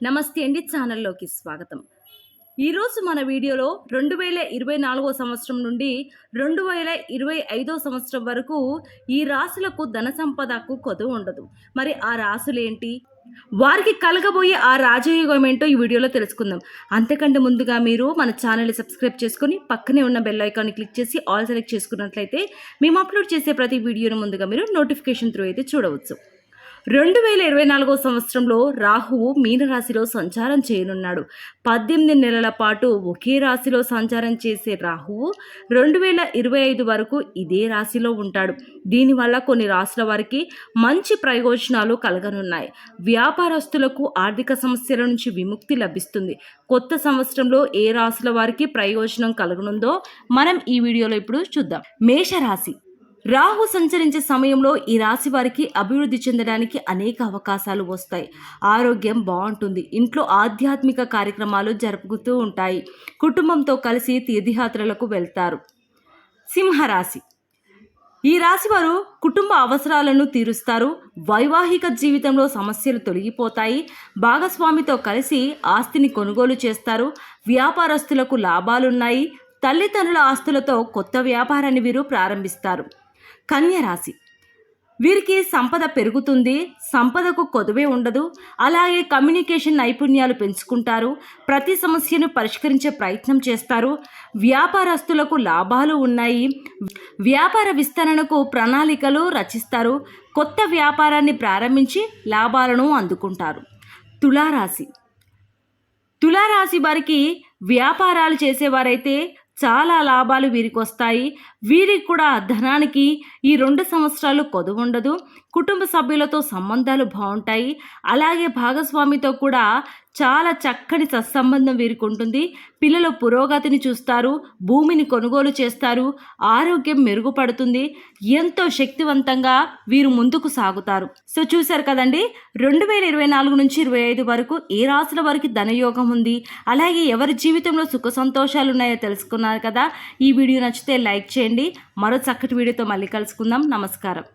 నమస్తే అండి, ఛానల్లోకి స్వాగతం. ఈరోజు మన వీడియోలో 2024 సంవత్సరం నుండి 2025 సంవత్సరం వరకు ఈ రాశులకు ధన సంపదకు కొదువు ఉండదు. మరి ఆ రాశులేంటి, వారికి కలగబోయే ఆ రాజయోగం ఏంటో ఈ వీడియోలో తెలుసుకుందాం. అంతకంటే ముందుగా మీరు మన ఛానల్ని సబ్స్క్రైబ్ చేసుకొని పక్కనే ఉన్న బెల్ ఐకాన్ని క్లిక్ చేసి ఆల్ సెలెక్ట్ చేసుకున్నట్లయితే మేము అప్లోడ్ చేసే ప్రతి వీడియోను ముందుగా మీరు నోటిఫికేషన్ త్రూ అయితే చూడవచ్చు. 2024 సంవత్సరంలో రాహువు మీనరాశిలో సంచారం చేయనున్నాడు. 18 నెలల పాటు ఒకే రాశిలో సంచారం చేసే రాహువు 2025 వరకు ఇదే రాశిలో ఉంటాడు. దీనివల్ల కొన్ని రాశుల వారికి మంచి ప్రయోజనాలు కలగనున్నాయి. వ్యాపారస్తులకు ఆర్థిక సమస్యల నుంచి విముక్తి లభిస్తుంది. కొత్త సంవత్సరంలో ఏ రాశుల వారికి ప్రయోజనం కలగనుందో మనం ఈ వీడియోలో ఇప్పుడు చూద్దాం. మేషరాశి. రాహు సంచరించే సమయంలో ఈ రాశి వారికి అభివృద్ధి చెందడానికి అనేక అవకాశాలు వస్తాయి. ఆరోగ్యం బాగుంటుంది. ఇంట్లో ఆధ్యాత్మిక కార్యక్రమాలు జరుపుతూ ఉంటాయి. కుటుంబంతో కలిసి తీర్థయాత్రలకు వెళ్తారు. సింహరాశి. ఈ రాశి వారు కుటుంబ అవసరాలను తీరుస్తారు. వైవాహిక జీవితంలో సమస్యలు తొలగిపోతాయి. భాగస్వామితో కలిసి ఆస్తిని కొనుగోలు చేస్తారు. వ్యాపారస్తులకు లాభాలున్నాయి. తల్లిదండ్రుల ఆస్తులతో కొత్త వ్యాపారాన్ని వీరు ప్రారంభిస్తారు. కన్య రాశి. వీరికి సంపద పెరుగుతుంది. సంపదకు కొదువే ఉండదు. అలాగే కమ్యూనికేషన్ నైపుణ్యాలు పెంచుకుంటారు. ప్రతి సమస్యను పరిష్కరించే ప్రయత్నం చేస్తారు. వ్యాపారస్తులకు లాభాలు ఉన్నాయి. వ్యాపార విస్తరణకు ప్రణాళికలు రచిస్తారు. కొత్త వ్యాపారాన్ని ప్రారంభించి లాభాలను అందుకుంటారు. తులారాశి. తులారాశి వారికి వ్యాపారాలు చేసేవారైతే చాలా లాభాలు వీరికి వస్తాయి. వీరికి కూడా ధనానికి ఈ 2 సంవత్సరాలు కొదువు ఉండదు. కుటుంబ సభ్యులతో సంబంధాలు బాగుంటాయి. అలాగే భాగస్వామితో కూడా చాలా చక్కని సత్సంబంధం వీరికి ఉంటుంది. పిల్లల పురోగతిని చూస్తారు. భూమిని కొనుగోలు చేస్తారు. ఆరోగ్యం మెరుగుపడుతుంది. ఎంతో శక్తివంతంగా వీరు ముందుకు సాగుతారు. సో చూశారు కదండి, 2024 నుంచి 25 వరకు ఏ రాశుల వారికి ధనయోగం ఉంది, అలాగే ఎవరి జీవితంలో సుఖ సంతోషాలు ఉన్నాయో తెలుసుకున్నారు కదా. ఈ వీడియో నచ్చితే లైక్ చేయండి. మరో చక్కటి వీడియోతో మళ్ళీ కలుసుకుందాం. నమస్కారం.